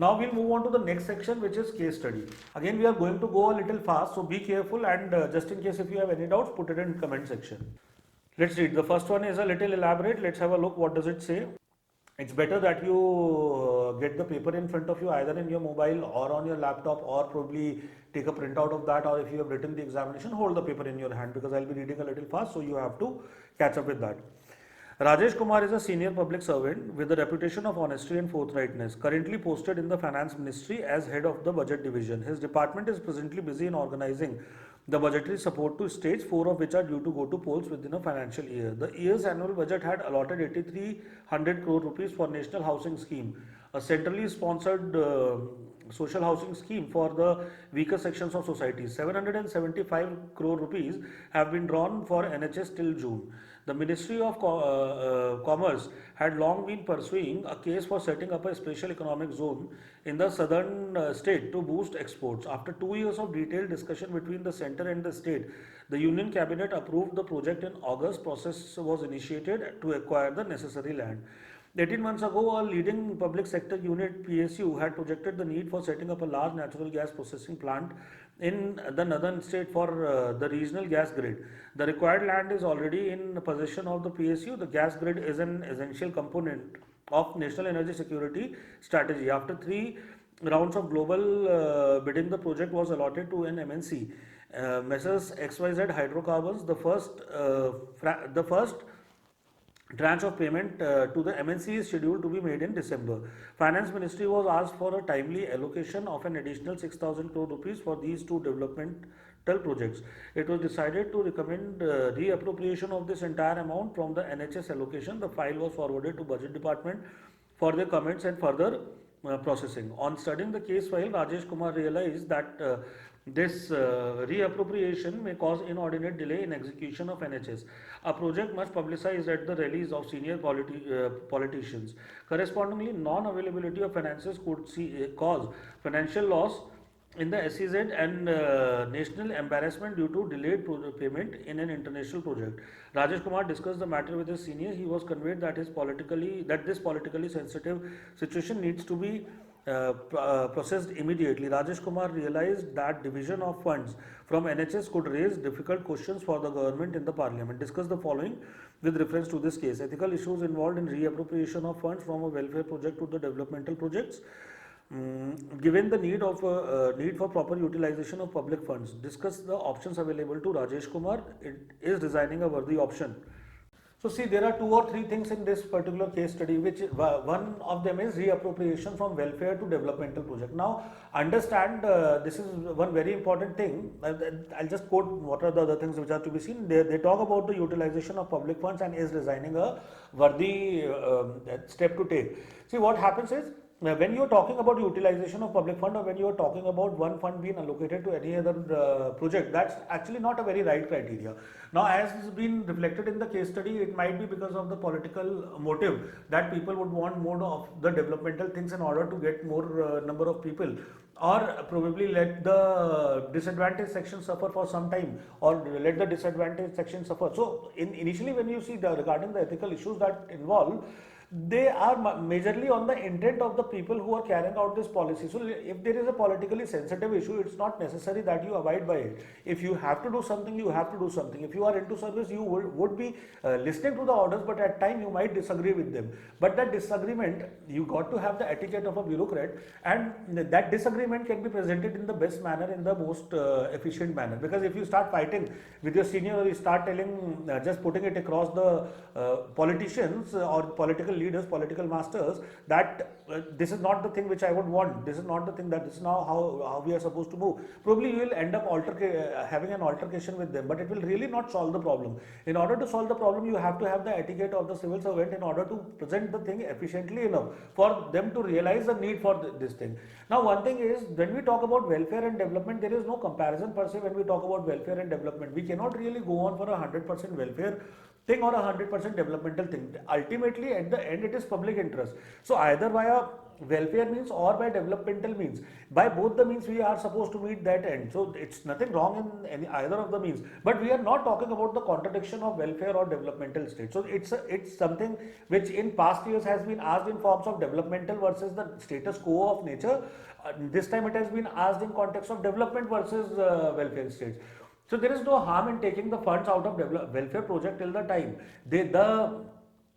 Now we'll move on to the next section, which is case study. Again, we are going to go a little fast, so be careful, and just in case if you have any doubts, put it in comment section. Let's read. The first one is a little elaborate. Let's have a look. What does it say? It's better that you get the paper in front of you either in your mobile or on your laptop, or probably take a printout of that, or if you have written the examination, hold the paper in your hand, because I'll be reading a little fast, so you have to catch up with that. Rajesh Kumar is a senior public servant with a reputation of honesty and forthrightness, currently posted in the Finance Ministry as head of the Budget Division. His department is presently busy in organizing the budgetary support to states, four of which are due to go to polls within a financial year. The year's annual budget had allotted 8,300 crore rupees for National Housing Scheme, a centrally sponsored social housing scheme for the weaker sections of society. 775 crore rupees have been drawn for NHS till June. The Ministry of Commerce had long been pursuing a case for setting up a special economic zone in the southern state to boost exports. After 2 years of detailed discussion between the centre and the state, the Union Cabinet approved the project in August. Process was initiated to acquire the necessary land. 18 months ago, a leading public sector unit, PSU, had projected the need for setting up a large natural gas processing plant in the northern state for the regional gas grid. The required land is already in possession of the PSU. The gas grid is an essential component of national energy security strategy. After 3 rounds of global bidding, the project was allotted to an MNC, Messrs XYZ Hydrocarbons. The first tranche of payment to the MNC is scheduled to be made in December. Finance Ministry was asked for a timely allocation of an additional 6,000 crore rupees for these two developmental projects. It was decided to recommend reappropriation of this entire amount from the NHS allocation. The file was forwarded to Budget Department for their comments and further processing. On studying the case file, Rajesh Kumar realized that this reappropriation may cause inordinate delay in execution of NHS, a project much publicized at the rallies of senior politicians. Correspondingly, non-availability of finances could cause financial loss in the SEZ and national embarrassment due to delayed payment in an international project. Rajesh Kumar discussed the matter with his senior. He was conveyed that this politically sensitive situation needs to be processed immediately. Rajesh Kumar realized that division of funds from NHS could raise difficult questions for the government in the parliament. Discussed the following with reference to this case: ethical issues involved in reappropriation of funds from a welfare project to the developmental projects. Given the need for proper utilization of public funds, discuss the options available to Rajesh Kumar. It is designing a worthy option. So see, there are 2 or 3 things in this particular case study, which one of them is reappropriation from welfare to developmental project. Now, understand this is one very important thing. I'll just quote what are the other things which are to be seen. They talk about the utilization of public funds and is designing a worthy step to take. See, what happens is, when you are talking about utilization of public fund, or when you are talking about one fund being allocated to any other project, that's actually not a very right criteria. Now, as has been reflected in the case study, it might be because of the political motive that people would want more of the developmental things in order to get more number of people, or probably let the disadvantaged section suffer for some time, or let the disadvantaged section suffer. So, initially when you see regarding the ethical issues that involve, they are majorly on the intent of the people who are carrying out this policy. So if there is a politically sensitive issue, it's not necessary that you abide by it. If you have to do something, you have to do something. If you are into service, you would be listening to the orders, but at time you might disagree with them. But that disagreement, you got to have the etiquette of a bureaucrat, and that disagreement can be presented in the best manner, in the most efficient manner. Because if you start fighting with your senior, or you start telling, just putting it across the politicians or political leaders, political masters, that this is not the thing which I would want, this is not the thing, that this is now how we are supposed to move, probably you will end up having an altercation with them, but it will really not solve the problem. In order to solve the problem, you have to have the etiquette of the civil servant in order to present the thing efficiently enough for them to realize the need for this thing. Now, one thing is, when we talk about welfare and development, there is no comparison per se. When we talk about welfare and development, we cannot really go on for 100% welfare thing or 100% developmental thing. Ultimately, at the end, it is public interest. So either via welfare means or by developmental means. By both the means we are supposed to meet that end. So it's nothing wrong in either of the means. But we are not talking about the contradiction of welfare or developmental state. So it's something which in past years has been asked in forms of developmental versus the status quo of nature. This time it has been asked in context of development versus welfare states. So there is no harm in taking the funds out of welfare project till the time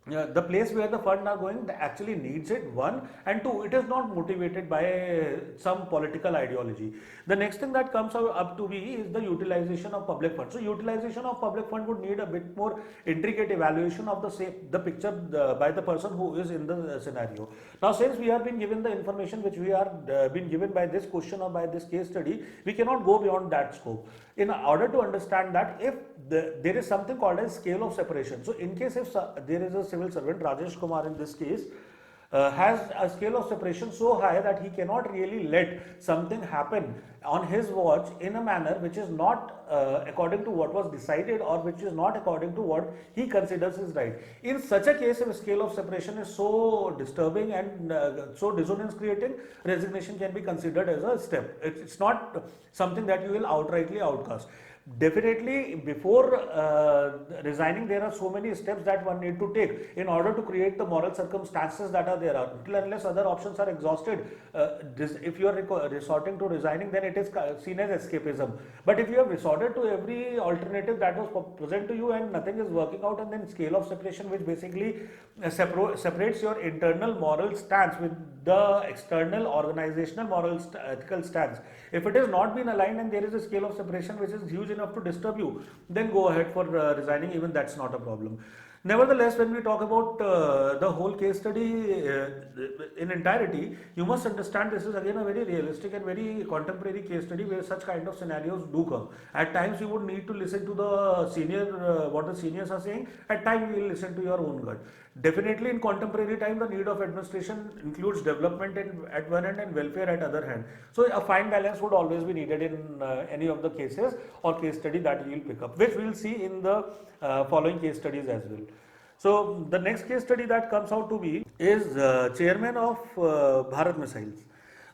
the place where the fund are going actually needs it, one, and two, it is not motivated by some political ideology. The next thing that comes up to be is the utilization of public funds. So utilization of public fund would need a bit more intricate evaluation of the picture by the person who is in the scenario. Now since we have been given the information which we are been given by this question or by this case study, we cannot go beyond that scope. In order to understand that, if there is something called as scale of separation. So in case if there is a civil servant, Rajesh Kumar in this case, has a scale of separation so high that he cannot really let something happen on his watch in a manner which is not according to what was decided or which is not according to what he considers is right. In such a case, if a scale of separation is so disturbing and so dissonance creating, resignation can be considered as a step. It's not something that you will outrightly outcast. Definitely, before resigning, there are so many steps that one need to take in order to create the moral circumstances that are there. Until unless other options are exhausted, if you are resorting to resigning, then it is seen as escapism. But if you have resorted to every alternative that was present to you and nothing is working out, and then scale of separation, which basically separates your internal moral stance with the external organizational moral ethical stance. If it has not been aligned and there is a scale of separation which is huge enough to disturb you, then go ahead for resigning. Even that's not a problem. Nevertheless, when we talk about the whole case study in entirety, you must understand this is again a very realistic and very contemporary case study where such kind of scenarios do come. At times you would need to listen to the senior, what the seniors are saying. At times you will listen to your own gut. Definitely in contemporary time, the need of administration includes development at one end and welfare at other hand. So a fine balance would always be needed in any of the cases or case study that we will pick up, which we will see in the following case studies as well. So the next case study that comes out to be is chairman of Bharat Missiles.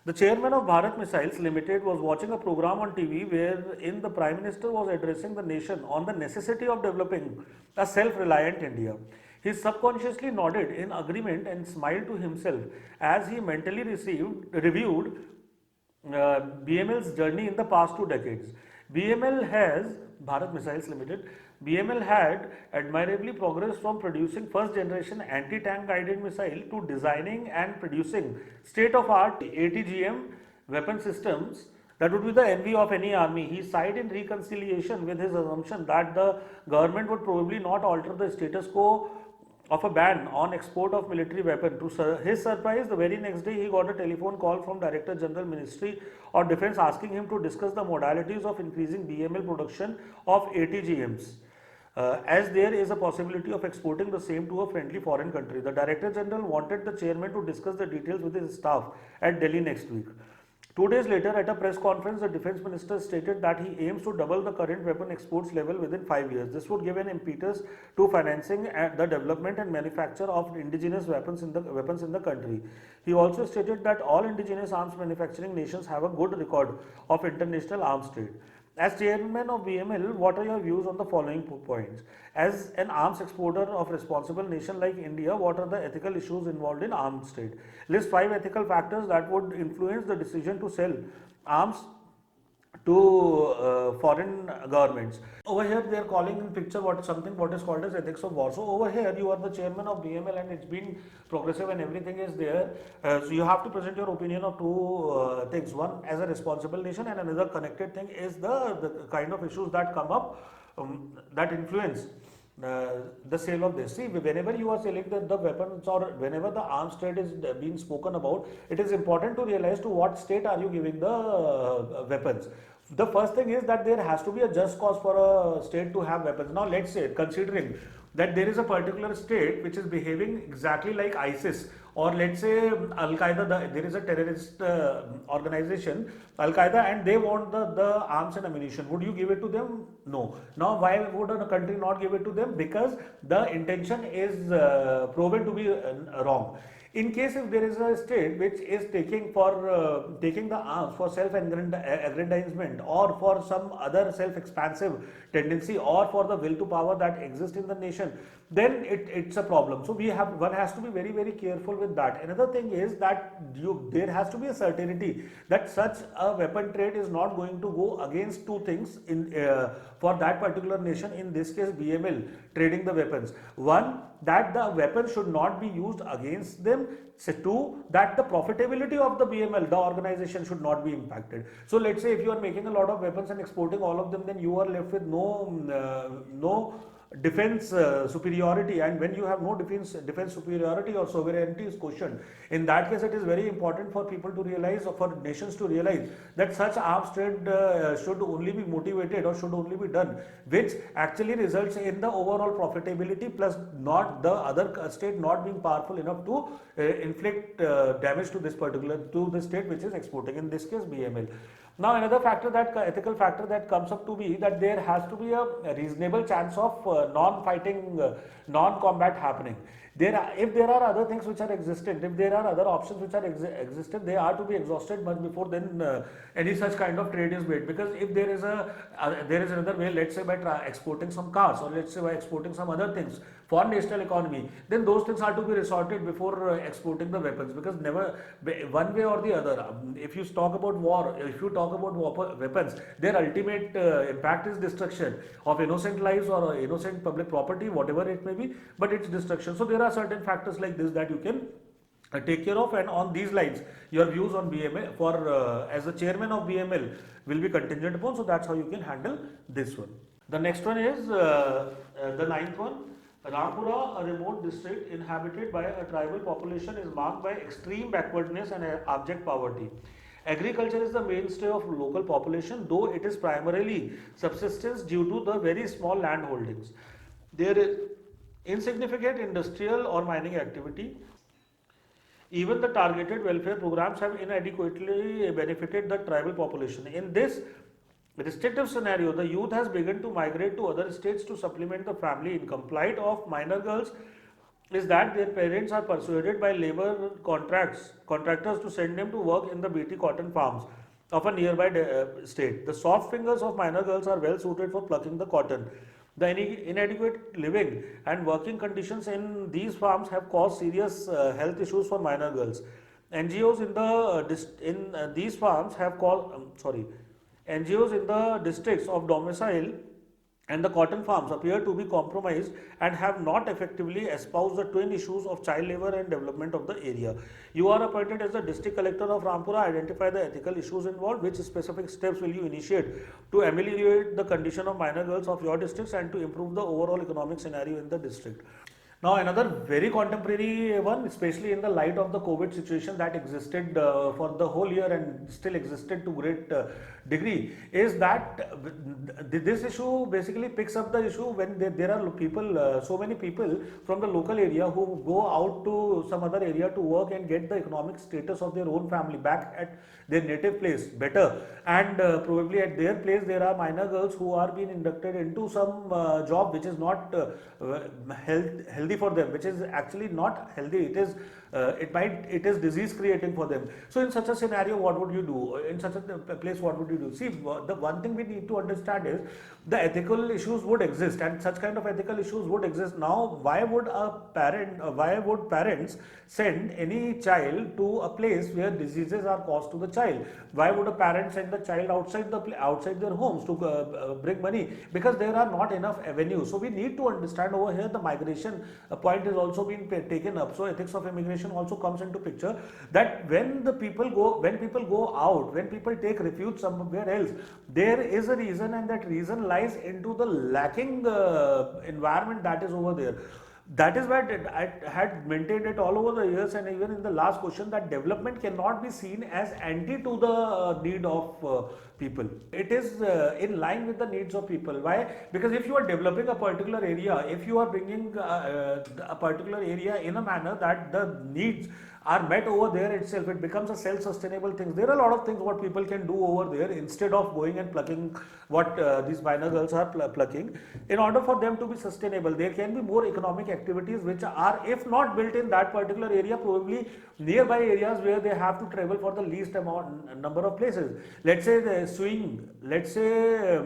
The chairman of Bharat Missiles Limited was watching a program on TV wherein the Prime Minister was addressing the nation on the necessity of developing a self-reliant India. He subconsciously nodded in agreement and smiled to himself as he mentally reviewed BML's journey in the past 2 decades. Bharat Missiles Limited, BML had admirably progressed from producing first generation anti-tank guided missile to designing and producing state-of-art ATGM weapon systems that would be the envy of any army. He sighed in reconciliation with his assumption that the government would probably not alter the status quo of a ban on export of military weapon. To his surprise, the very next day he got a telephone call from Director General Ministry of Defence asking him to discuss the modalities of increasing BML production of ATGMs. As there is a possibility of exporting the same to a friendly foreign country. The Director General wanted the chairman to discuss the details with his staff at Delhi next week. 2 days later, at a press conference, the Defence Minister stated that he aims to double the current weapon exports level within 5 years. This would give an impetus to financing the development and manufacture of indigenous weapons in the country. He also stated that all indigenous arms manufacturing nations have a good record of international arms trade. As chairman of BML, what are your views on the following points? As an arms exporter of responsible nation like India, what are the ethical issues involved in arms trade? List 5 ethical factors that would influence the decision to sell arms to foreign governments. Over here they are calling in picture what is called as ethics of war. So over here you are the chairman of BML and it's been progressive and everything is there. So you have to present your opinion of 2 things. One, as a responsible nation, and another connected thing is the kind of issues that come up that influence the sale of this. See, whenever you are selling the weapons or whenever the arms trade is being spoken about, it is important to realize to what state are you giving the weapons. The first thing is that there has to be a just cause for a state to have weapons. Now let's say, considering that there is a particular state which is behaving exactly like ISIS, or let's say Al-Qaeda, there is a terrorist organization, Al-Qaeda, and they want the arms and ammunition. Would you give it to them? No. Now why would a country not give it to them? Because the intention is proven to be wrong. In case if there is a state which is taking the arms for self-aggrandizement or for some other self-expansive tendency or for the will to power that exists in the nation, then it's a problem. So one has to be very, very careful with that. Another thing is that there has to be a certainty that such a weapon trade is not going to go against two things for that particular nation, in this case BML trading the weapons. One, that the weapon should not be used against them. So two, that the profitability of the BML, the organization, should not be impacted. So let's say if you are making a lot of weapons and exporting all of them, then you are left with no defense superiority, and when you have no defense superiority or sovereignty is questioned, in that case it is very important for people to realize, or for nations to realize, that such arms trade should only be motivated or should only be done which actually results in the overall profitability, plus not the other state not being powerful enough to inflict damage to the state which is exporting, in this case BML. Now another factor, that ethical factor that comes up to be, that there has to be a reasonable chance of non-fighting, non-combat happening. If there are other things which are existent, if there are other options which are existent, they are to be exhausted much before then any such kind of trade is made. Because if there is another way, let's say by exporting some cars, or let's say by exporting some other things for national economy, then those things are to be resorted before exporting the weapons. Because never, one way or the other, if you talk about war, if you talk about weapons, their ultimate impact is destruction of innocent lives or innocent public property, whatever it may be, but it's destruction. So there are certain factors like this that you can take care of, and on these lines your views on BML as the chairman of BML will be contingent upon. So that's how you can handle this one. The next one is the ninth one. Rampura, a remote district inhabited by a tribal population, is marked by extreme backwardness and abject poverty. Agriculture is the mainstay of local population, though it is primarily subsistence due to the very small land holdings. There is insignificant industrial or mining activity. Even the targeted welfare programs have inadequately benefited the tribal population. In this restrictive scenario, the youth has begun to migrate to other states to supplement the family income. Plight of minor girls is that their parents are persuaded by labor contractors to send them to work in the BT cotton farms of a nearby state. The soft fingers of minor girls are well suited for plucking the cotton. The inadequate living and working conditions in these farms have caused serious health issues for minor girls. NGOs in these farms have NGOs in the districts of domicile and the cotton farms appear to be compromised and have not effectively espoused the twin issues of child labor and development of the area. You are appointed as the district collector of Rampura. Identify the ethical issues involved. Which specific steps will you initiate to ameliorate the condition of minor girls of your districts and to improve the overall economic scenario in the district? Now another very contemporary one, especially in the light of the COVID situation that existed for the whole year and still existed to great degree, is that this issue basically picks up the issue when there are people, so many people from the local area who go out to some other area to work and get the economic status of their own family back at their native place better, and probably at their place there are minor girls who are being inducted into some job which is not healthy for them, which is actually not healthy. It is disease creating for them. So in such a scenario, what would you do? In such a place, what would you do? See, the one thing we need to understand is the ethical issues would exist, and such kind of ethical issues would exist. Now, why would parents send any child to a place where diseases are caused to the child? Why would a parent send the child outside their homes to bring money? Because there are not enough avenues. So we need to understand over here the migration point is also being taken up. So ethics of immigration also comes into picture, that when people go out, when people take refuge somewhere else, there is a reason, and that reason lies into the lacking environment that is over there. That is why I had maintained it all over the years, and even in the last question, that development cannot be seen as anti to the need of people. It is in line with the needs of people. Why? Because if you are developing a particular area, if you are bringing a particular area in a manner that the needs are met over there itself, it becomes a self-sustainable thing. There are a lot of things what people can do over there instead of going and plucking what these minor girls are plucking. In order for them to be sustainable, there can be more economic activities which are, if not built in that particular area, probably nearby areas where they have to travel for the least amount number of places. Let's say the sewing, let's say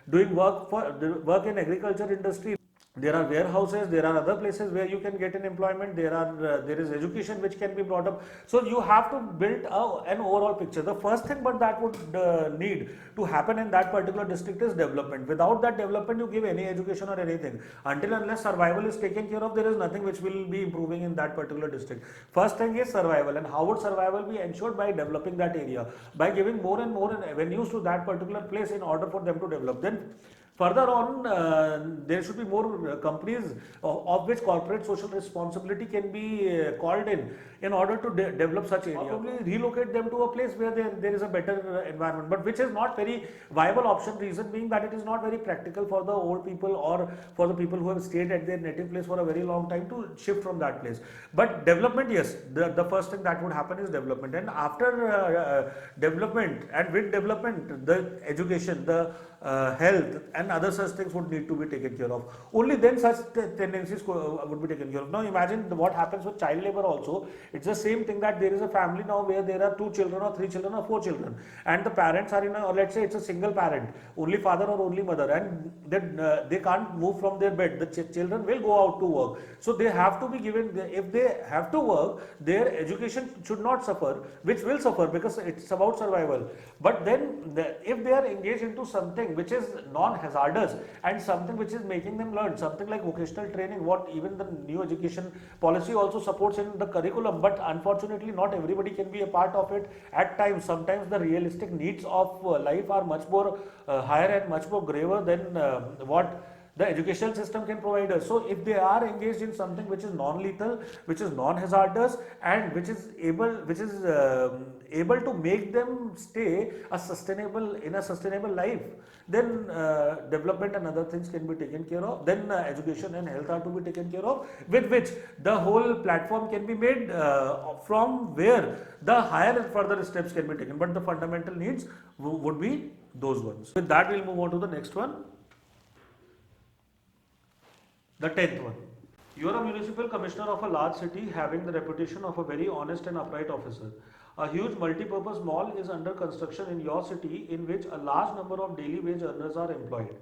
doing work in agriculture industry. There are warehouses, there are other places where you can get an employment, there is education which can be brought up. So you have to build an overall picture. The first thing but that would need to happen in that particular district is development. Without that development, you give any education or anything, until unless survival is taken care of, there is nothing which will be improving in that particular district. First thing is survival, and how would survival be ensured? By developing that area, by giving more and more avenues to that particular place in order for them to develop. Then further on, there should be more companies of which corporate social responsibility can be called in order to develop such area. Probably relocate them to a place where there is a better environment, but which is not very viable option. Reason being that it is not very practical for the old people or for the people who have stayed at their native place for a very long time to shift from that place. But development, yes, the first thing that would happen is development, and after development and with development, the education, the health and other such things would need to be taken care of. Only then such tendencies would be taken care of. Now imagine what happens with child labor also. It's the same thing, that there is a family now where there are 2 children or 3 children or 4 children, and the parents are in a, or let's say it's a single parent, only father or only mother, and then they can't move from their bed. The children will go out to work. So they have to be given, if they have to work, their education should not suffer, which will suffer because it's about survival. But then if they are engaged into something which is non-hazardous and something which is making them learn, something like vocational training, what even the new education policy also supports in the curriculum, but unfortunately not everybody can be a part of it at times. Sometimes the realistic needs of life are much more higher and much more graver than what the educational system can provide us. So if they are engaged in something which is non-lethal, which is non-hazardous, and which is able to make them stay in a sustainable life, then development and other things can be taken care of. Then education and health are to be taken care of, with which the whole platform can be made from where the higher and further steps can be taken. But the fundamental needs would be those ones. With that, we'll move on to the next one. The 10th one. You are a municipal commissioner of a large city having the reputation of a very honest and upright officer. A huge multi-purpose mall is under construction in your city, in which a large number of daily wage earners are employed.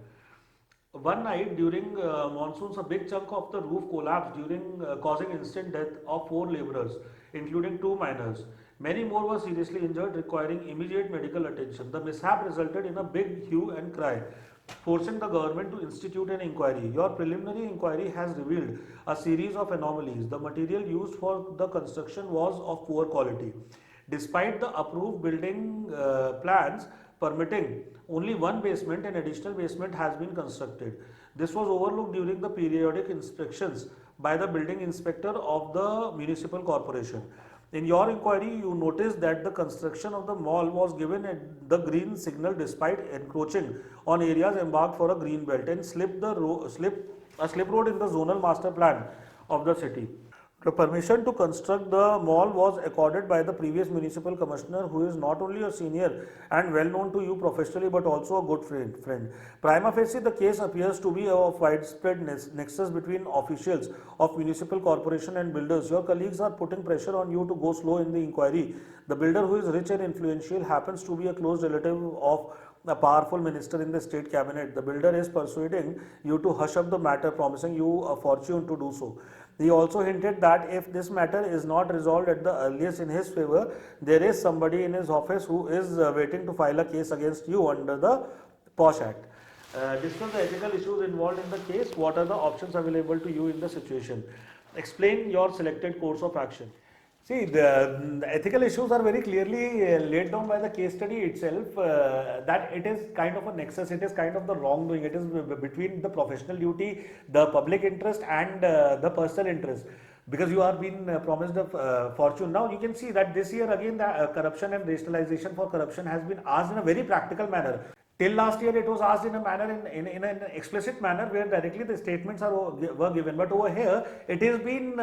One night during monsoons, a big chunk of the roof collapsed, causing instant death of 4 labourers, including 2 minors. Many more were seriously injured, requiring immediate medical attention. The mishap resulted in a big hue and cry, forcing the government to institute an inquiry. Your preliminary inquiry has revealed a series of anomalies. The material used for the construction was of poor quality. Despite the approved building plans permitting only 1 basement, an additional basement has been constructed. This was overlooked during the periodic inspections by the building inspector of the municipal corporation. In your inquiry, you noticed that the construction of the mall was given the green signal despite encroaching on areas embarked for a green belt and slip road in the zonal master plan of the city. The permission to construct the mall was accorded by the previous municipal commissioner, who is not only a senior and well known to you professionally but also a good friend. Prima facie, the case appears to be of widespread nexus between officials of municipal corporation and builders. Your colleagues are putting pressure on you to go slow in the inquiry. The builder, who is rich and influential, happens to be a close relative of a powerful minister in the state cabinet. The builder is persuading you to hush up the matter, promising you a fortune to do so. He also hinted that if this matter is not resolved at the earliest in his favor, there is somebody in his office who is waiting to file a case against you under the POSH Act. Discuss the ethical issues involved in the case. What are the options available to you in the situation? Explain your selected course of action. See, the ethical issues are very clearly laid down by the case study itself, that it is kind of a nexus, it is kind of the wrongdoing, it is between the professional duty, the public interest and the personal interest. Because you are being promised a fortune. Now you can see that this year again the corruption and rationalization for corruption has been asked in a very practical manner. Till last year it was asked in a manner, in an explicit manner, where directly the statements were given. But over here it has been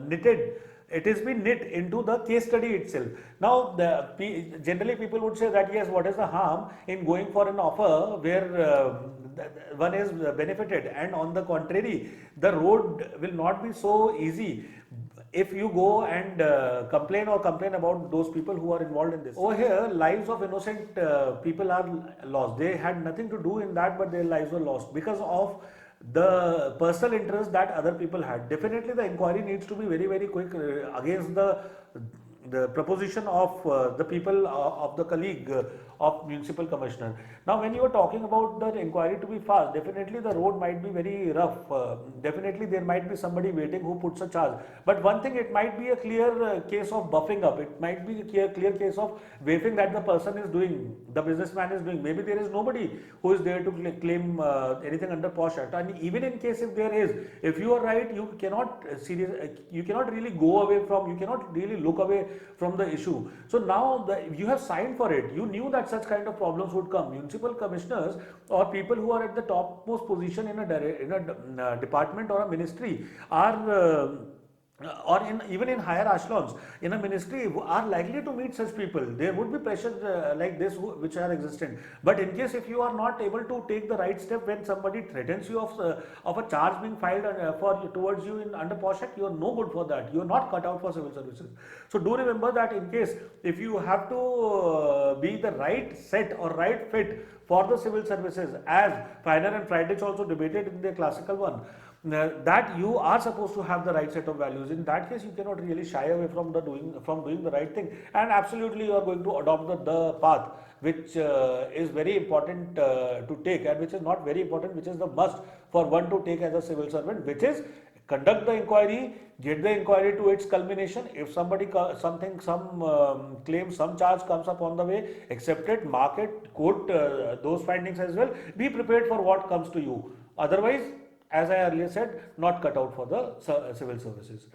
knitted it is been knit into the case study itself. Now, generally people would say that yes, what is the harm in going for an offer where one is benefited, and on the contrary, the road will not be so easy if you go and complain about those people who are involved in this. Over here, lives of innocent people are lost. They had nothing to do in that, but their lives were lost because of the personal interest that other people had. Definitely, the inquiry needs to be very, very quick against the proposition of the people of the colleague of municipal commissioner. Now, when you are talking about the inquiry to be fast, definitely the road might be very rough. Definitely there might be somebody waiting who puts a charge. But one thing, it might be a clear case of buffing up. It might be a clear case of waiving that the person is doing, the businessman is doing. Maybe there is nobody who is there to claim anything under POSH Act. And even in case if there is, if you are right, you cannot you cannot really go away from, you cannot really look away from the issue. So now you have signed for it. You knew that such kind of problems would come. Municipal commissioners or people who are at the topmost position in a department or a ministry are or even in higher echelons in a ministry are likely to meet such people. There would be pressures like this which are existent. But in case if you are not able to take the right step when somebody threatens you of a charge being filed towards you in under POSH Act, you are no good for that. You are not cut out for civil services. So do remember that in case if you have to be the right set or right fit for the civil services, as Feiner and Friedrich also debated in their classical one, that you are supposed to have the right set of values. In that case, you cannot really shy away from doing the right thing, and absolutely you are going to adopt the path which is very important to take, and which is not very important, which is the must for one to take as a civil servant, which is conduct the inquiry, get the inquiry to its culmination. If somebody some claim, some charge comes up on the way, accept it, mark it, quote those findings as well. Be prepared for what comes to you. Otherwise, as I earlier said, not cut out for the civil services.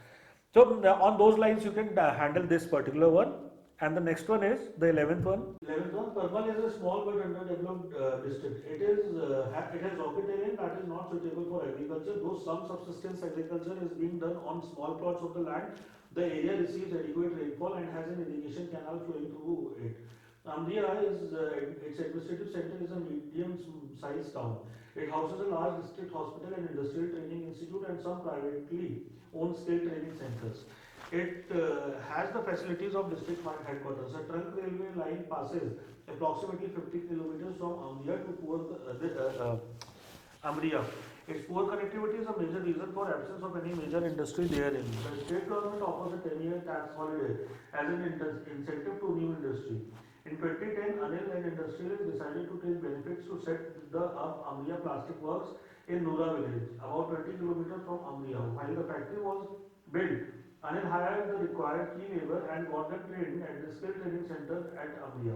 So on those lines, you can handle this particular one. And the next one is the 11th one. 11th one, Parmal is a small but underdeveloped district. It has rocky terrain that is not suitable for agriculture. Though some subsistence agriculture is being done on small plots of the land, the area receives adequate rainfall and has an irrigation canal flowing through it. Amria is its administrative center is a medium-sized town. It houses a large district hospital and industrial training institute and some privately owned state training centers. It has the facilities of district headquarters. A trunk railway line passes approximately 50 kilometers from Amria to Amria. Its poor connectivity is a major reason for absence of any major industry therein. The state government offers a 10-year tax holiday as an incentive to new industry. In 2010, Anil and Industrialists decided to take benefits to set up Amria Plastic Works in Noora village, about 20 kilometers from Amria. While the factory was built, Anil hired the required key labor and got them trained at the skill training center at Amria.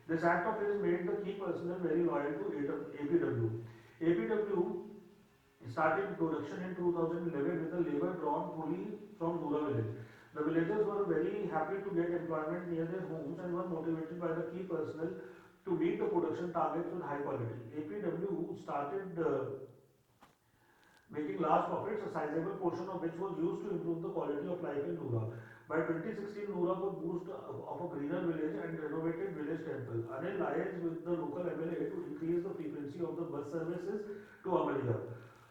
This act of his made the key personnel very loyal to APW. APW started production in 2011 with the labor drawn fully from Noora village. The villagers were very happy to get employment near their homes and were motivated by the key personnel to meet the production targets with high quality. APW started making large profits, a sizable portion of which was used to improve the quality of life in Noora. By 2016, Noora could boast of a greener village and renovated village temple. Anil liaised with the local MLA to increase the frequency of the bus services to Amria.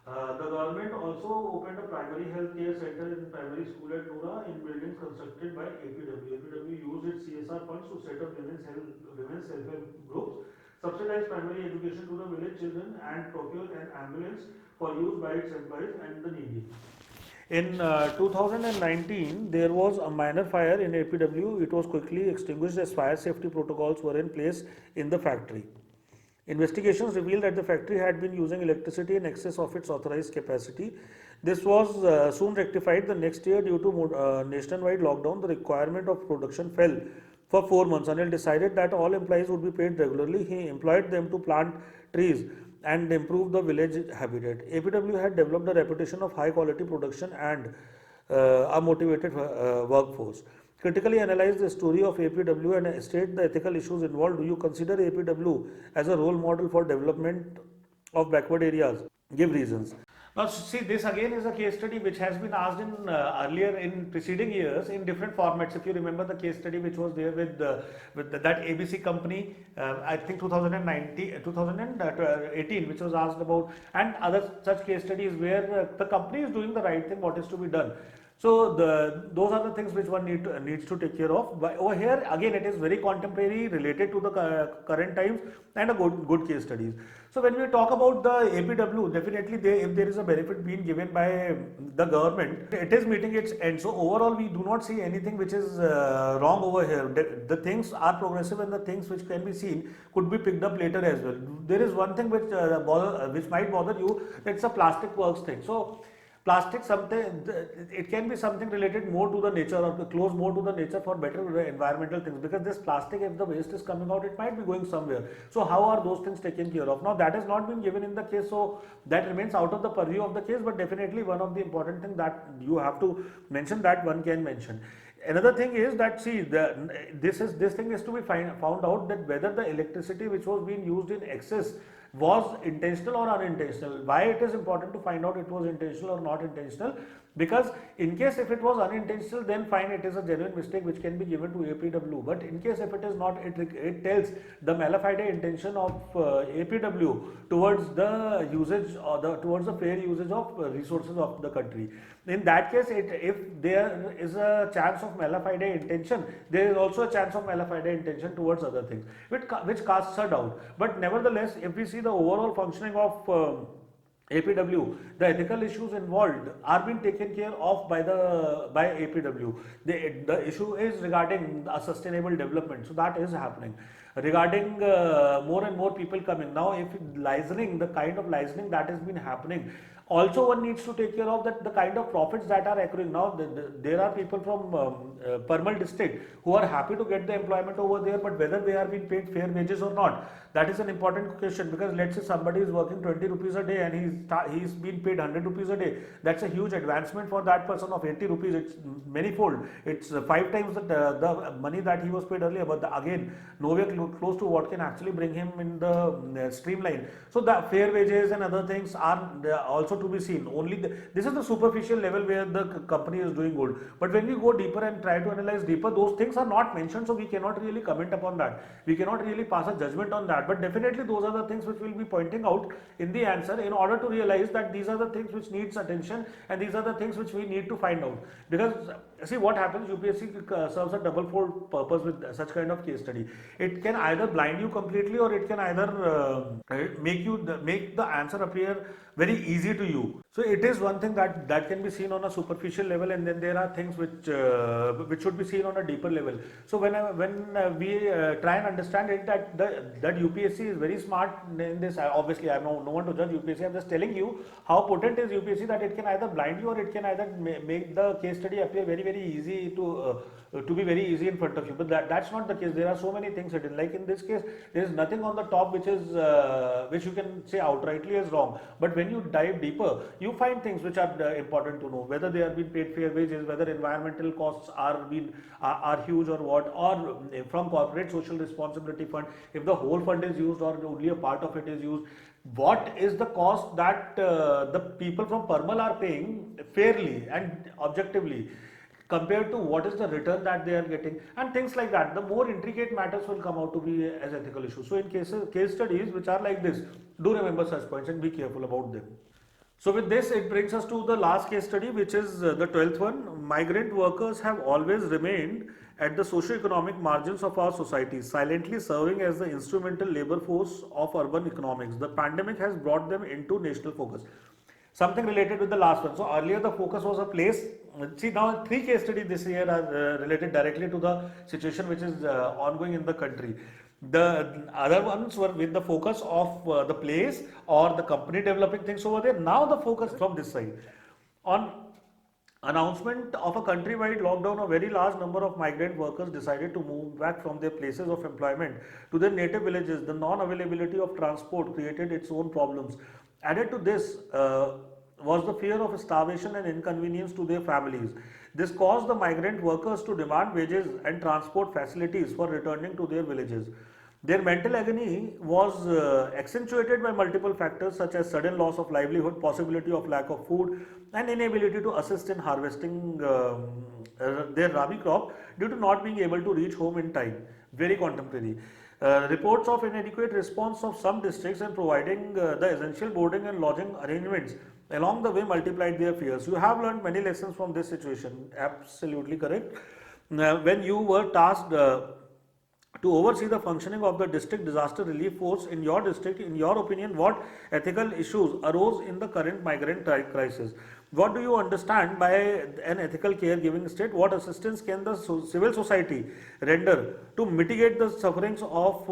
The government also opened a primary health care center in primary school at Noora in buildings constructed by APW. APW used its CSR funds to set up women's self-help groups, subsidized primary education to the village children, and procured an ambulance for use by its employees and the needy. In 2019, there was a minor fire in APW. It was quickly extinguished as fire safety protocols were in place in the factory. Investigations revealed that the factory had been using electricity in excess of its authorized capacity. This was soon rectified the next year due to nationwide lockdown. The requirement of production fell for 4 months. Anil decided that all employees would be paid regularly. He employed them to plant trees and improve the village habitat. APW had developed a reputation of high quality production and a motivated workforce. Critically analyze the story of APW and state the ethical issues involved. Do you consider APW as a role model for development of backward areas? Give reasons. Now, see, this again is a case study which has been asked in earlier in preceding years in different formats. If you remember the case study which was there with that ABC company, I think 2019, 2018, which was asked about, and other such case studies where the company is doing the right thing, what is to be done. So those are the things which one needs to take care of. But over here again, it is very contemporary, related to the current times, and a good case studies. So when we talk about the APW, definitely if there is a benefit being given by the government, it is meeting its end. So overall, we do not see anything which is wrong over here. The things are progressive, and the things which can be seen could be picked up later as well. There is one thing which might bother you. It's a plastic works thing. So plastic, something, it can be something related more to the nature, or close more to the nature for better environmental things, because this plastic, if the waste is coming out, it might be going somewhere. So how are those things taken care of? Now that has not been given in the case, so that remains out of the purview of the case, but definitely one of the important things that you have to mention, that one can mention. Another thing is that, see, this thing is to be found out, that whether the electricity which was being used in excess was intentional or unintentional. Why it is important to find out it was intentional or not intentional? Because in case if it was unintentional, then fine, it is a genuine mistake which can be given to APW. But in case if it is not, it tells the mala fide intention of APW towards the usage, or towards the fair usage of resources of the country. In that case, if there is a chance of mala fide intention, there is also a chance of mala fide intention towards other things, which casts a doubt. But nevertheless, if we see the overall functioning of APW, the ethical issues involved are being taken care of by APW. The issue is regarding a sustainable development, so that is happening. Regarding more and more people coming now, if licensing, the kind of licensing that has been happening, also one needs to take care of that, the kind of profits that are accruing. Now there are people from Parmal district who are happy to get the employment over there, but whether they are being paid fair wages or not, that is an important question. Because let's say somebody is working 20 rupees a day and he's been paid 100 rupees a day, that's a huge advancement for that person of 80 rupees. It's manyfold, it's 5 times the money that he was paid earlier, but again nowhere close to what can actually bring him in the streamline. So the fair wages and other things are also to be seen. Only this is the superficial level where the company is doing good, but when we go deeper and try to analyze deeper, those things are not mentioned, so we cannot really comment upon that, we cannot really pass a judgment on that. But definitely those are the things which we'll be pointing out in the answer, in order to realize that these are the things which needs attention, and these are the things which we need to find out. Because see what happens, UPSC serves a double fold purpose with such kind of case study. It can either blind you completely, or it can either make the answer appear very easy to you. So it is one thing that can be seen on a superficial level, and then there are things which should be seen on a deeper level. So when we try and understand it, that UPSC is very smart in this. Obviously I have no one to judge UPSC. I'm just telling you how potent is UPSC, that it can either blind you, or it can either make the case study appear very easy to be very easy in front of you. But that's not the case. There are so many things hidden. Like in this case, there is nothing on the top which is which you can say outrightly as wrong. But when you dive deeper, you find things which are important to know, whether they are being paid fair wages, whether environmental costs are huge or what, or from corporate social responsibility fund, if the whole fund is used or only a part of it is used, what is the cost that the people from Parmal are paying fairly and objectively, compared to what is the return that they are getting, and things like that. The more intricate matters will come out to be as ethical issues. So in case studies which are like this, do remember such points and be careful about them. So with this, it brings us to the last case study, which is the 12th one. Migrant workers have always remained at the socio-economic margins of our society, silently serving as the instrumental labor force of urban economics. The pandemic has brought them into national focus. Something related with the last one. So earlier the focus was a place. See, now 3 case studies this year are related directly to the situation which is ongoing in the country. The other ones were with the focus of the place or the company developing things over there. Now the focus from this side. On announcement of a countrywide lockdown, a very large number of migrant workers decided to move back from their places of employment to their native villages. The non-availability of transport created its own problems. Added to this was the fear of starvation and inconvenience to their families. This caused the migrant workers to demand wages and transport facilities for returning to their villages. Their mental agony was accentuated by multiple factors such as sudden loss of livelihood, possibility of lack of food, and inability to assist in harvesting their rabi crop due to not being able to reach home in time. Very contemporary. Reports of inadequate response of some districts in providing the essential boarding and lodging arrangements along the way multiplied their fears. You have learned many lessons from this situation. Absolutely correct. When you were tasked to oversee the functioning of the district disaster relief force in your district, in your opinion, what ethical issues arose in the current migrant crisis? What do you understand by an ethical caregiving state? What assistance can the civil society render to mitigate the sufferings of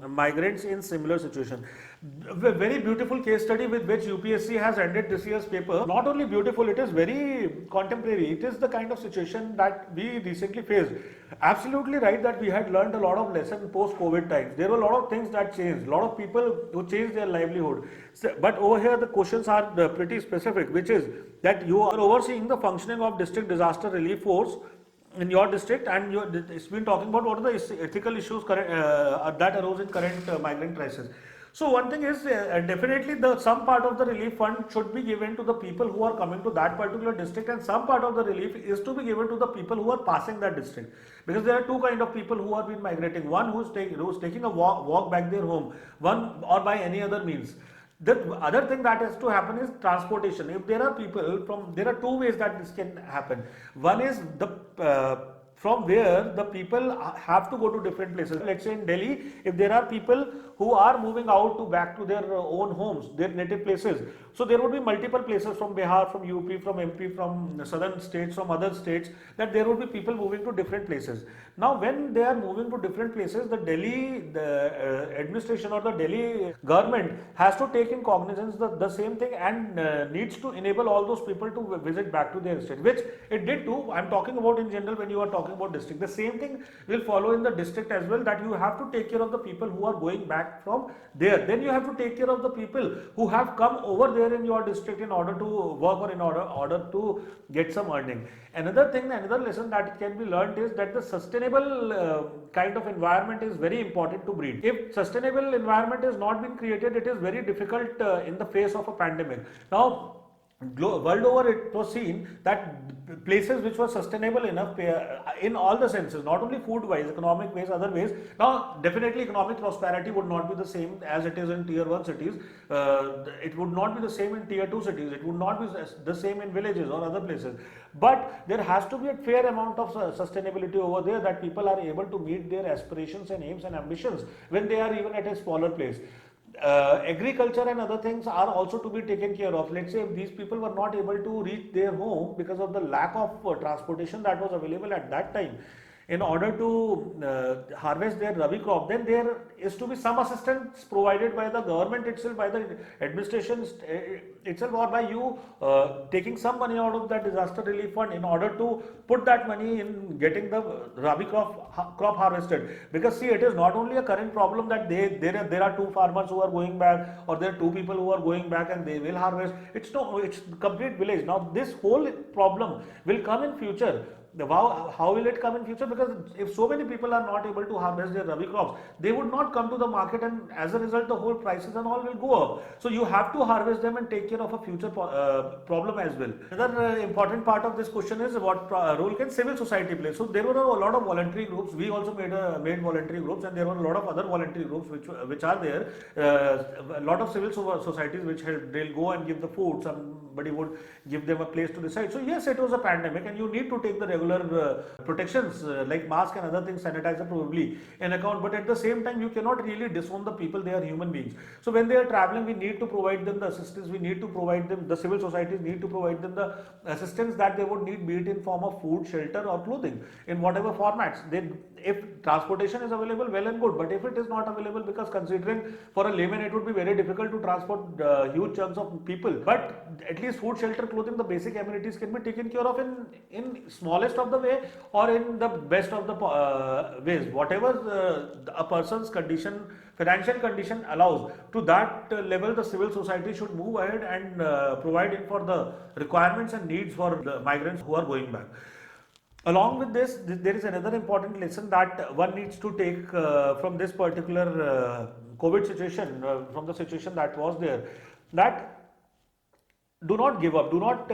migrants in similar situation? Very beautiful case study with which UPSC has ended this year's paper. Not only beautiful, it is very contemporary. It is the kind of situation that we recently faced. Absolutely right that we had learned a lot of lessons post-COVID times. There were a lot of things that changed. A lot of people who changed their livelihood. But over here the questions are pretty specific, which is that you are overseeing the functioning of district disaster relief force in your district, and it's been talking about what are the ethical issues that arose in current migrant crisis. So one thing is definitely some part of the relief fund should be given to the people who are coming to that particular district, and some part of the relief is to be given to the people who are passing that district, because there are two kind of people who have been migrating. One who's taking a walk back their home, one or by any other means. The other thing that has to happen is transportation. If there are people there are two ways that this can happen. One is from where the people have to go to different places. Let's say in Delhi, if there are people who are moving out back to their own homes, their native places, so there would be multiple places from Bihar, from UP, from MP, from southern states, from other states, that there would be people moving to different places. Now, when they are moving to different places, the Delhi administration or the Delhi government has to take in cognizance the same thing and needs to enable all those people to visit back to their state, which it did too. I'm talking about in general when you are talking about district. The same thing will follow in the district as well, that you have to take care of the people who are going back from there. Then you have to take care of the people who have come over there in your district in order to work or in order to get some earning. Another thing, another lesson that can be learned is that the sustainable kind of environment is very important to breed. If sustainable environment is not been created, it is very difficult in the face of a pandemic. Now, world over, it was seen that places which were sustainable enough in all the senses, not only food wise, economic ways, other ways. Now definitely economic prosperity would not be the same as it is in tier 1 cities. It would not be the same in tier 2 cities. It would not be the same in villages or other places. But there has to be a fair amount of sustainability over there, that people are able to meet their aspirations and aims and ambitions when they are even at a smaller place. Agriculture and other things are also to be taken care of. Let's say if these people were not able to reach their home because of the lack of transportation that was available at that time, in order to harvest their rabi crop, then there is to be some assistance provided by the government itself, by the administration itself, or by you taking some money out of that disaster relief fund in order to put that money in getting the rabi crop harvested. Because see, it is not only a current problem that there are two farmers who are going back, or there are two people who are going back and they will harvest. It's complete village. Now this whole problem will come in future. How will it come in future? Because if so many people are not able to harvest their rabi crops, they would not come to the market, and as a result the whole prices and all will go up. So you have to harvest them and take care of a future problem as well. Another important part of this question is what role can civil society play? So there were a lot of voluntary groups. We also made voluntary groups, and there were a lot of other voluntary groups which are there. A lot of civil societies which they'll go and give the food. Somebody would give them a place to reside. So yes, it was a pandemic, and you need to take the regular protections like mask and other things, sanitizer probably in account, but at the same time you cannot really disown the people. They are human beings. So when they are traveling, we need to provide them the assistance, we need to provide them, the civil societies need to provide them the assistance that they would need, be it in form of food, shelter or clothing, in whatever formats. If transportation is available, well and good, but if it is not available, because considering for a layman it would be very difficult to transport huge chunks of people, but at least food, shelter, clothing, the basic amenities can be taken care of in smallest of the way or in the best of the ways. Whatever a person's condition, financial condition allows, to that level the civil society should move ahead and provide for the requirements and needs for the migrants who are going back. Along with this, there is another important lesson that one needs to take from this particular COVID situation, from the situation that was there, that do not give up, do not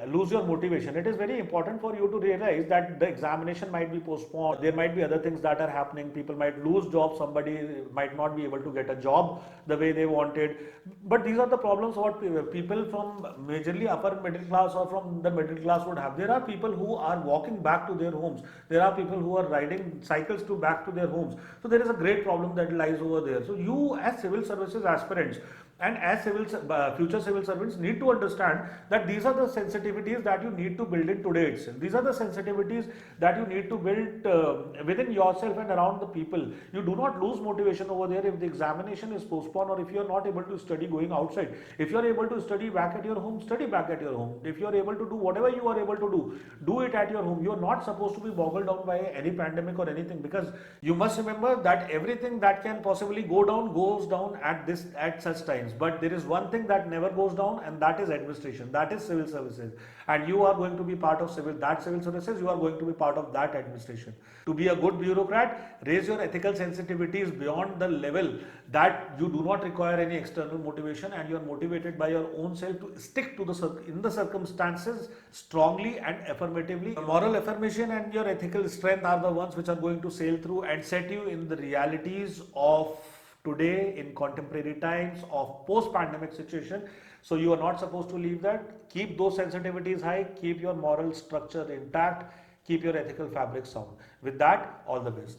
lose your motivation. It is very important for you to realize that the examination might be postponed, there might be other things that are happening, people might lose jobs, somebody might not be able to get a job the way they wanted. But these are the problems what people from majorly upper middle class or from the middle class would have. There are people who are walking back to their homes, there are people who are riding cycles to back to their homes. So there is a great problem that lies over there. So you as civil services aspirants and as future civil servants need to understand that these are the sensitivities that you need to build in today itself. These are the sensitivities that you need to build within yourself and around the people. You do not lose motivation over there if the examination is postponed or if you are not able to study going outside. If you are able to study back at your home, study back at your home. If you are able to do whatever you are able to do it at your home. You are not supposed to be boggled down by any pandemic or anything, because you must remember that everything that can possibly go down goes down at such times. But there is one thing that never goes down, and that is administration, that is civil services, and you are going to be part of civil services, you are going to be part of that administration. To be a good bureaucrat, raise your ethical sensitivities beyond the level that you do not require any external motivation, and you are motivated by your own self to stick to the circumstances strongly and affirmatively. Your moral affirmation and your ethical strength are the ones which are going to sail through and set you in the realities of today, in contemporary times of post-pandemic situation. So you are not supposed to leave that. Keep those sensitivities high, keep your moral structure intact, keep your ethical fabric sound. With that, all the best.